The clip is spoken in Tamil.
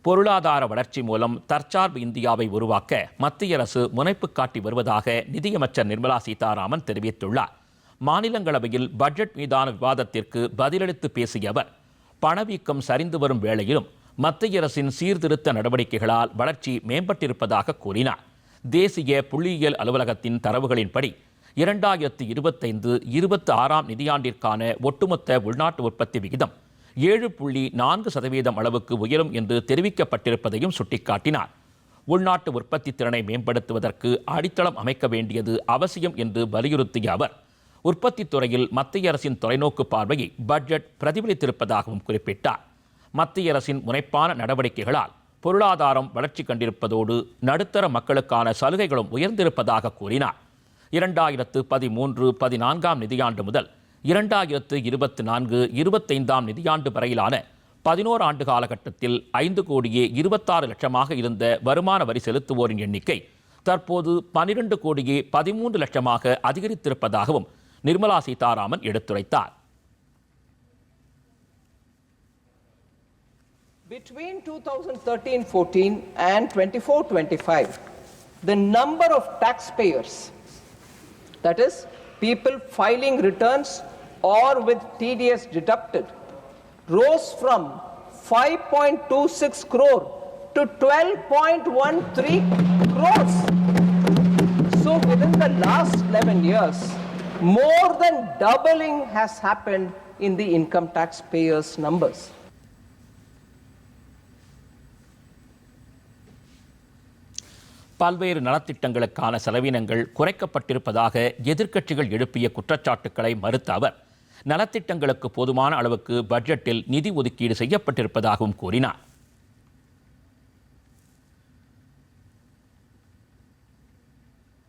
பொருளாதார வளர்ச்சி மூலம் தற்சார்பு இந்தியாவை உருவாக்க மத்திய அரசு முனைப்பு காட்டி வருவதாக நிதியமைச்சர் நிர்மலா சீதாராமன் தெரிவித்துள்ளார். மாநிலங்களவையில் பட்ஜெட் மீதான விவாதத்திற்கு பதிலளித்து பேசிய அவர், பணவீக்கம் சரிந்து வரும் வேளையிலும் மத்திய அரசின் சீர்திருத்த நடவடிக்கைகளால் வளர்ச்சி மேம்பட்டிருப்பதாக கூறினார். தேசிய புள்ளியியல் அலுவலகத்தின் தரவுகளின்படி 2025-26 நிதியாண்டிற்கான ஒட்டுமொத்த உள்நாட்டு உற்பத்தி விகிதம் 7.4% அளவுக்கு உயரும் என்று தெரிவிக்கப்பட்டிருப்பதையும் சுட்டிக்காட்டினார். உள்நாட்டு உற்பத்தி திறனை மேம்படுத்துவதற்கு அடித்தளம் அமைக்க வேண்டியது அவசியம் என்று வலியுறுத்திய அவர், உற்பத்தி துறையில் மத்திய அரசின் தொலைநோக்கு பார்வையை பட்ஜெட் பிரதிபலித்திருப்பதாகவும் குறிப்பிட்டார். மத்திய அரசின் முனைப்பான நடவடிக்கைகளால் பொருளாதாரம் வளர்ச்சி கண்டிருப்பதோடு நடுத்தர மக்களுக்கான சலுகைகளும் உயர்ந்திருப்பதாக கூறினார். 2013-14 நிதியாண்டு முதல் 2024-25 நிதியாண்டு வரையிலான 11 ஆண்டு காலகட்டத்தில் 5,26,00,000 இருந்த வருமான வரி செலுத்துவோரின் எண்ணிக்கை தற்போது 12,13,00,000 அதிகரித்திருப்பதாகவும் நிர்மலா சீதாராமன் எடுத்துரைத்தார். Between 2013-14 and 24-25, the number of taxpayers, that is, people filing returns or with TDS deducted, rose from 5.26 crore to 12.13 crores. So within the last 11 years, more than doubling has happened in the income taxpayers' numbers. பல்வேறு நலத்திட்டங்களுக்கான செலவினங்கள் குறைக்கப்பட்டிருப்பதாக எதிர்க்கட்சிகள் எழுப்பிய குற்றச்சாட்டுக்களை மறுத்த அவர், நலத்திட்டங்களுக்கு போதுமான அளவுக்கு பட்ஜெட்டில் நிதி ஒதுக்கீடு செய்யப்பட்டிருப்பதாகவும் கூறினார்.